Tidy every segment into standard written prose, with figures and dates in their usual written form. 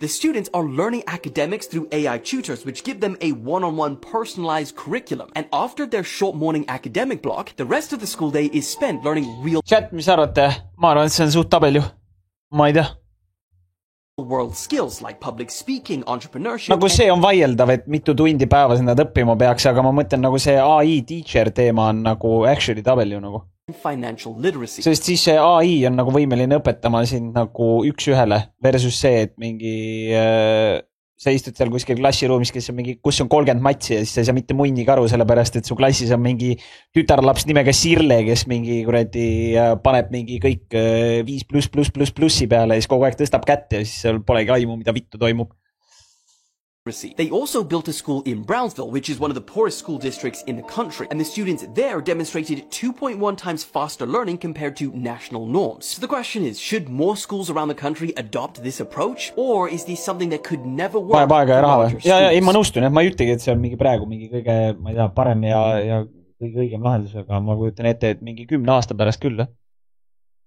The students are learning academics through AI tutors, which give them a one-on-one personalized curriculum. And after their short morning academic block, the rest of the school day is spent learning real Chat, mis arvate? Ma arvan, et see on suht tabel ju. Ma ei tea. world skills like public speaking, entrepreneurship. Nagu see on vaieldav, et mitu tundi päevas nad õppima peaks, aga ma mõtlen nagu see AI teacher teema on nagu actually tabel ju nagu. Financial literacy. Sest siis see AI on nagu võimeline õpetama sind nagu üks ühele versus see, et mingi sa istud seal kuskil klassiruumis, kus on 30 matsi ja siis sa ei saa mitte munni karu, sellepärast, et su klassis on mingi tütarlaps nimega Sirle, kes mingi kuradi paneb mingi kõik 5++++ peale ja siis kogu aeg tõstab kätte ja siis seal polegi aimu, mida vittu toimub. They also built a school in Brownsville, which is one of the poorest school districts in the country, and the students there demonstrated 2.1 times faster learning compared to national norms. So the question is, should more schools around the country adopt this approach, or is this something that could never work? Ja, ei, ma nõustun, et ma ei ütlegi, et see on mingi praegu mingi kõige, ma ei tea, parem ja kõige õigem lahendus, aga ma kujutan ette, et mingi 10 aasta pärast küll.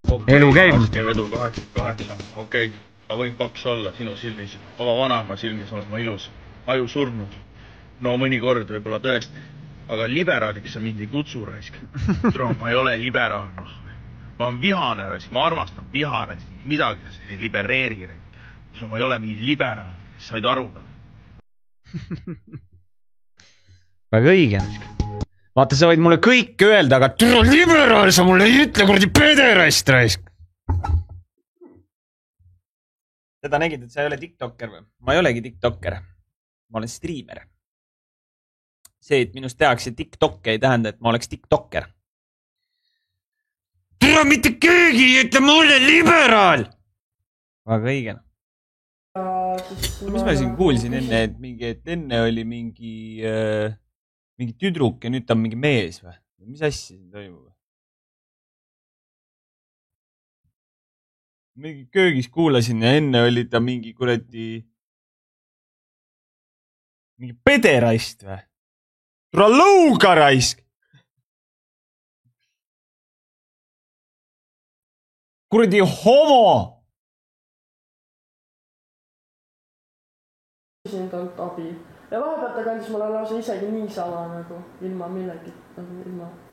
Elu käib. Edu 8. Okei. Ma võin paks olla sinu silmis. Oma vanama silmis olen ma ilus. Aju surnud. No mõnikord võib-olla tõesti. Aga liberaaliks sa mind ei kutsu raisk. Ma ei ole liberaal. Ma olen vihane raisk. Ma armastan vihane. Midagi sa ei libereeri. Ma ei ole mingi liberaal. Said aru. Väga õige. Vaata, sa võid mulle kõik öelda, aga türa liberaal sa mulle ei ütle kurdi pederast raisk. Seda nägid, et sa ei ole TikToker või? Ma ei olegi TikToker. Ma olen streamer. See, et minust tehakse TikTok ei tähenda, et ma oleks TikToker. Türa mitte keegi ei ütle mulle liberaal! Väga õige. Mis ma siin kuulsin enne, et enne oli mingi tüdruk ja nüüd ta on mingi mees või? Mis asja siin toimub? Mingi köögis kuulasin ja enne oli ta mingi kuradi mingi pederaist või? Tule lõuga raisk! Kuradi homo! Siin talt abi. Ja vahepeal ta kandis mulle lausa isegi niisama nagu ilma millegi.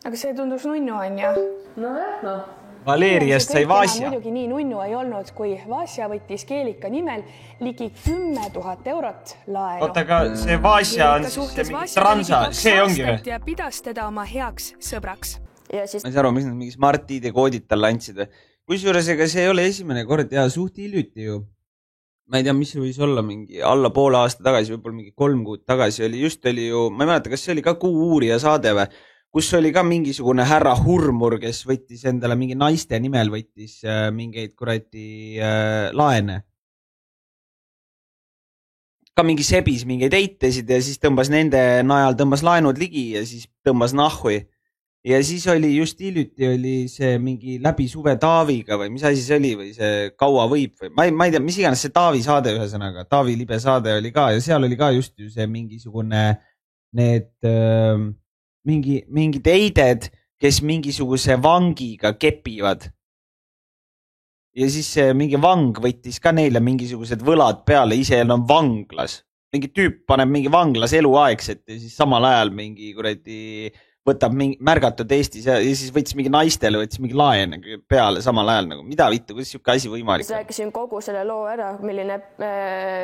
Aga see tundus nunnu on ja? No jah, no. Valeriast sai Vasja. Muidugi nii nunnu ei olnud, kui Vasja võttis Keelika nimel ligi 10 000 eurot laenu. Oota, aga see Vasja on siis mingi transa, see ongi või? Ja pidas teda oma heaks sõbraks. Ma ei saa aru, mis nad mingi Smart ID koodid talle andsid või? Kusjuures, ega see ei ole esimene kord ja suht hiljuti ju. Ma ei tea, mis see võis olla mingi alla poole aasta tagasi, võib-olla mingi 3 kuud tagasi oli ju, ma ei mäleta, kas see oli ka Kuu-uurija saade või? Kus oli ka mingisugune härra Hurmur, kes võttis endale mingi naiste nimel, võttis mingeid kuradi laene. Ka mingi sebis mingeid eitesid ja siis tõmbas nende najal, tõmbas laenud ligi ja siis tõmbas nahhui. Ja siis oli just hiljuti oli see mingi läbi suve Taaviga või mis asi see oli või see kaua võib või ma ei tea, mis iganes see Taavi saade ühesõnaga. Taavi libe saade oli ka ja seal oli ka just ju see mingisugune need mingid eided, kes mingisuguse vangiga kepivad. Ja siis mingi vang võttis ka neile mingisugused võlad peale, ise on vanglas. Mingi tüüp paneb mingi vanglas eluaegset ja siis samal ajal mingi kuradi võtab märgatud Eestis ja siis võttis mingi naistele, võttis mingi laene peale samal ajal. Nagu, mida vittu, kuidas siuke asi võimalik? Rääkisin kogu selle loo ära, milline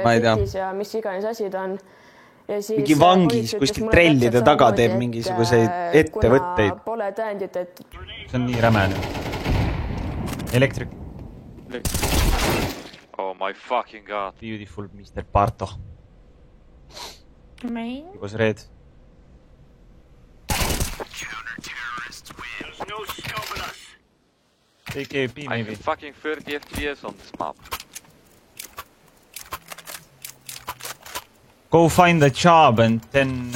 võttis ja mis iganes asi ta on. Mingi vangis kuskil trellide taga teeb mingisuguseid ettevõtteid. Pole tõendit, et... See on nii räme nüüd. Elektrik. Oh my fucking god. Beautiful Mr. Barto. Main? It was red. I'm fucking 30 FPS on this map. Go find a job and then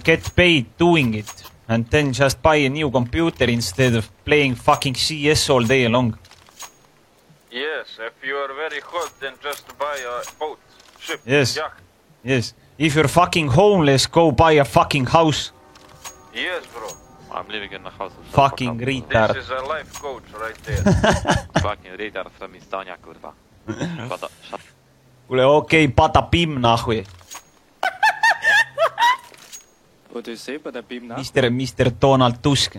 get paid doing it. And then just buy a new computer instead of playing fucking CS all day long. Yes, if you are very hot, then just buy a boat, ship, yes. yacht. Yes, if you're fucking homeless, go buy a fucking house. Yes, bro. I'm living in a house. Fucking retard. This is a life coach right there. Fucking retard from Estonia, kurva. Kuule, okei, patapim nahui. What do you say, patapim nahui? Mr. Donald Tusk.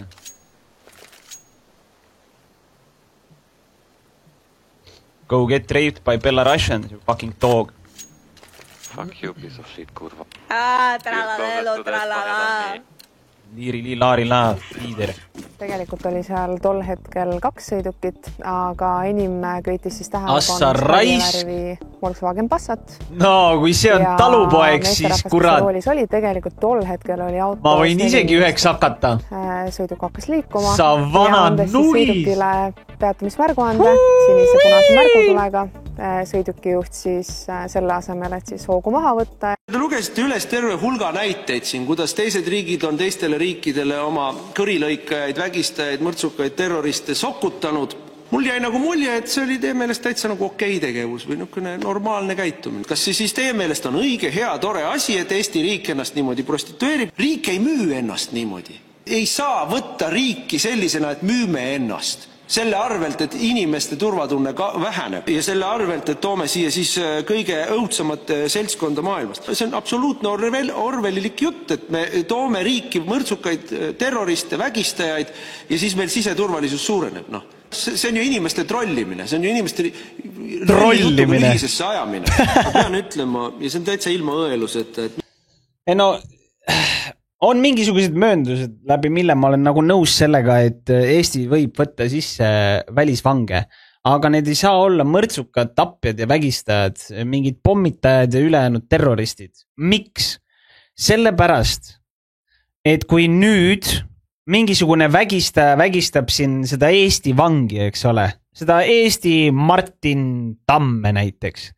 Go get raped by Belarusians, you fucking dog. Fuck you, piece of shit, kurva. Tralala. Liiri, laari, laa, liider. Tegelikult oli seal tol hetkel 2 sõidukit, aga enim köitis siis Assa rais. Volkswagen Passat. No, kui see on talupoeg, siis kurat. Oli tegelikult tol hetkel oli auto. Ma võin isegi 9 hakata. Sõiduk hakkas liikuma. Sa vana nuis. Sõidukile peatumismärguande, sinise punase märgutulega. Sõidukijuht siis selle asemel, et siis hoogu maha võtta. Te lugesite üles terve hulga näiteid siin, kuidas teised riigid on teistele riikidele oma kõrilõikajaid, vägistajaid, mõrtsukaid, terroriste sokutanud. Mul jäi nagu mulje, et see oli teie meelest täitsa nagu okei tegevus või niisugune normaalne käitumine. Kas siis teie meelest on õige, hea, tore asi, et Eesti riik ennast niimoodi prostitueerib? Riik ei müü ennast niimoodi. Ei saa võtta riiki sellisena, et müüme ennast. Selle arvelt, et inimeste turvatunne väheneb ja selle arvelt, et toome siia siis kõige õudsemate seltskonda maailmast. See on absoluutne orwellilik jutt, et me toome riiki mõrtsukaid terroriste, vägistajaid ja siis meil siseturvalisus suureneb. No. See on ju inimeste trollimine, see on ju inimeste ühisesse ajamine. Ma pean ütlema, ja see on täitsa ilma õeluseta. No, on mingisugused mööndused, läbi mille ma olen nagu nõus sellega, et Eesti võib võtta sisse välisvange, aga need ei saa olla mõrtsukad, tapjad ja vägistajad, mingid pommitajad ja ülejäänud terroristid. Miks? Sellepärast, et kui nüüd mingisugune vägistaja vägistab siin seda Eesti vangi, eks ole, seda Eesti Martin Tamme näiteks,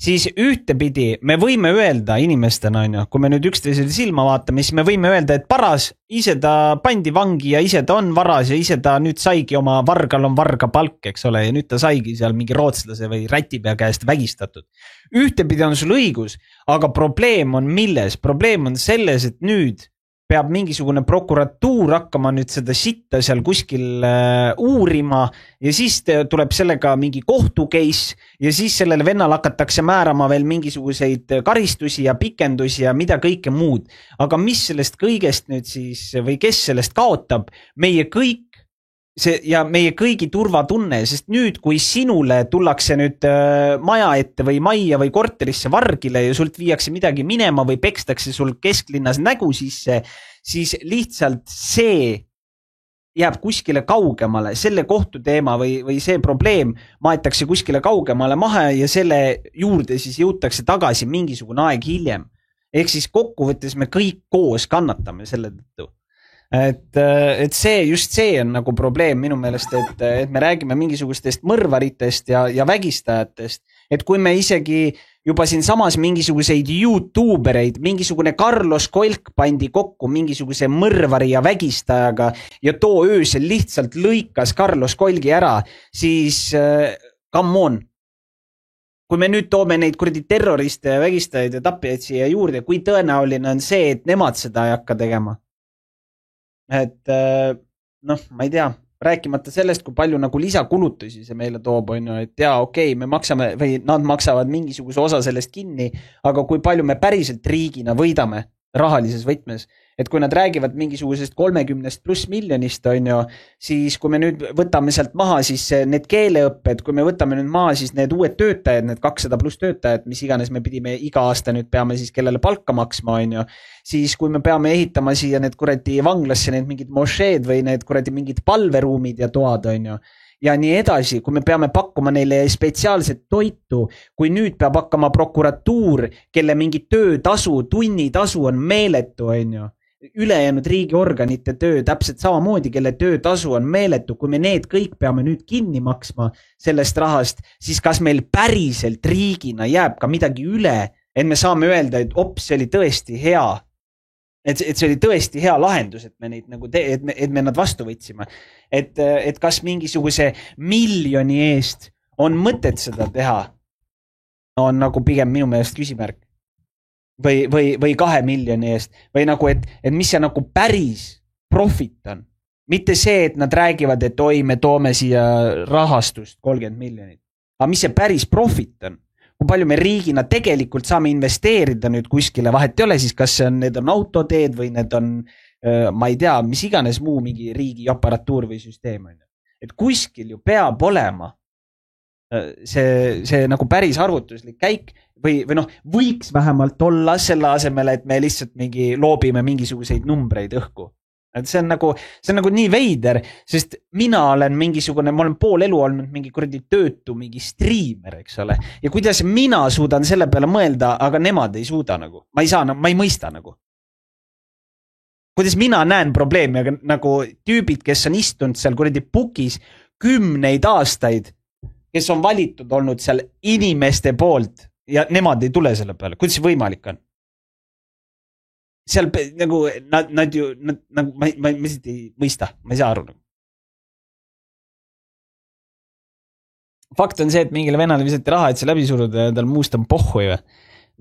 siis ühtepidi me võime öelda inimestena, kui me nüüd üksteisele silma vaatame, siis me võime öelda, et paras, ise ta pandi vangi ja ise ta on varas ja ise ta nüüd saigi oma vargal on varga palk, eks ole, ja nüüd ta saigi seal mingi rootslase või rätipea käest vägistatud. Ühtepidi on sul õigus, aga probleem on milles? Probleem on selles, et nüüd peab mingisugune prokuratuur hakkama nüüd seda sitta seal kuskil uurima ja siis tuleb sellega mingi kohtukeis ja siis sellele vennal hakatakse määrama veel mingisuguseid karistusi ja pikendusi ja mida kõike muud. Aga mis sellest kõigest nüüd siis või kes sellest kaotab? Meie kõik ja meie kõigi turvatunne, sest nüüd kui sinule tullakse nüüd maja ette või majja või korterisse vargile ja sult viiakse midagi minema või pekstakse sul kesklinnas nägu sisse, siis lihtsalt see jääb kuskile kaugemale, selle kohtu teema või see probleem maetakse kuskile kaugemale maha ja selle juurde siis jõutakse tagasi mingisugune aeg hiljem. Ehk siis kokkuvõttes me kõik koos kannatame selle tõttu. Et just see on nagu probleem minu meelest, et me räägime mingisugustest mõrvaritest ja vägistajatest, et kui me isegi juba siin samas mingisuguseid YouTubereid, mingisugune Carlos Kolk pandi kokku mingisuguse mõrvari ja vägistajaga ja too öösel lihtsalt lõikas Carlos Kolgi ära, siis come on. Kui me nüüd toome neid kuradi terroriste ja vägistajaid ja tapjaid siia juurde, kui tõenäoline on see, et nemad seda ei hakka tegema? Et ma ei tea, rääkimata sellest, kui palju nagu lisakulutusi see meile toob, et okei, me maksame või nad maksavad mingisuguse osa sellest kinni, aga kui palju me päriselt riigina võidame rahalises võtmes, et kui nad räägivad mingisugusest 30+ miljonist, siis kui me nüüd võtame sealt maha siis need keeleõpped, kui me võtame nüüd maha siis need uued töötajad, need 200+ töötajad, mis iganes me pidime iga aasta nüüd peame siis kellele palka maksma, siis kui me peame ehitama siia need kuradi vanglasse need mingid mošeed või need kuradi mingid palveruumid ja toad, ja nii edasi, kui me peame pakkuma neile spetsiaalset toitu, kui nüüd peab hakkama prokuratuur, kelle mingi töötasu, tunnitasu on meeletu, ülejäänud riigiorganite töö täpselt samamoodi, kelle töötasu on meeletu, kui me need kõik peame nüüd kinni maksma sellest rahast, siis kas meil päriselt riigina jääb ka midagi üle, et me saame öelda, et see oli tõesti hea, et see oli tõesti hea lahendus, et me neid nagu et me nad vastu võtsime. Et kas mingisuguse miljoni eest on mõtet seda teha, on nagu pigem minu meelest küsimärk. Või 2 miljoni eest. Või nagu, et mis see nagu päris profit on. Mitte see, et nad räägivad, et oi, me toome siia rahastust 30 miljonit. Aga mis see päris profit on? kui palju me riigina tegelikult saame investeerida nüüd kuskile, vahet ei ole siis, kas need on autoteed või need on, ma ei tea, mis iganes muu mingi riigi aparatuur või süsteem. Et kuskil ju peab olema see nagu päris arvutuslik käik või võiks vähemalt olla selle asemel, et me lihtsalt loobime mingisuguseid numbreid õhku. Et see on nagu nii veider, sest mina olen ma olen pool elu olnud mingi kuradi töötu, mingi striimer, eks ole. Ja kuidas mina suudan selle peale mõelda, aga nemad ei suuda nagu. Ma ei mõista nagu. Kuidas mina näen probleemi, aga nagu tüübid, kes on istunud seal kuradi pukis 10 aastaid, kes on valitud olnud seal inimeste poolt ja nemad ei tule selle peale. Kuidas see võimalik on? Seal nagu nad ju, ma ei mõista, ma ei saa aru. Fakt on see, et mingile venale visati raha, et see läbi suruda ja tal muust on pohhu ju.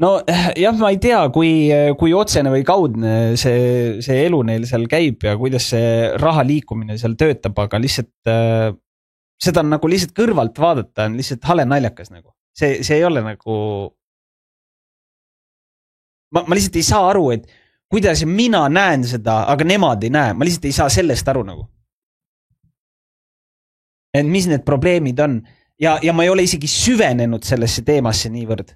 No jah, ma ei tea, kui otsene või kaudne see elu neil seal käib ja kuidas see raha liikumine seal töötab, aga lihtsalt seda on nagu lihtsalt kõrvalt vaadata, on lihtsalt hale naljakas nagu. See ei ole nagu... Ma lihtsalt ei saa aru, et kuidas mina näen seda, aga nemad ei näe. Ma lihtsalt ei saa sellest aru nagu. Et mis need probleemid on. Ja ma ei ole isegi süvenenud sellesse teemasse niivõrd.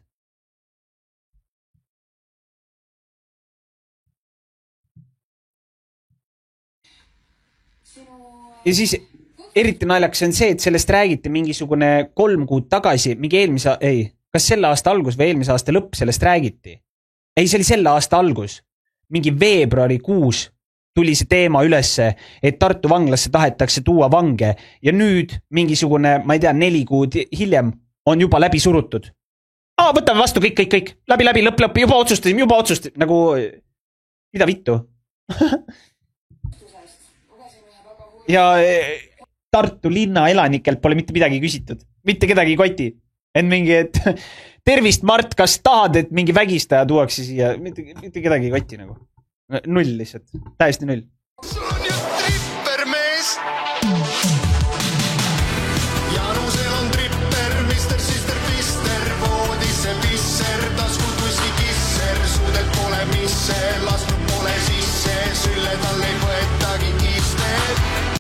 Ja siis... Eriti naljakas on see, et sellest räägiti mingisugune 3 kuud tagasi, kas selle aasta algus või eelmise aasta lõpp sellest räägiti? Ei, see oli selle aasta algus. Mingi veebruarikuus tuli see teema ülesse, et Tartu vanglasse tahetakse tuua vange ja nüüd mingisugune, ma ei tea, 4 kuud hiljem on juba läbi surutud. Võtame vastu kõik. Läbi, lõpp, juba otsustasime. Nagu, mida vittu? Ja... Tartu linna elanikelt pole mitte midagi küsitud. Mitte kedagi koti. Et tervist, Mart, kas tahad, et mingi vägistaja tuuakse siia? Mitte kedagi koti nagu. Null lihtsalt. Täiesti null.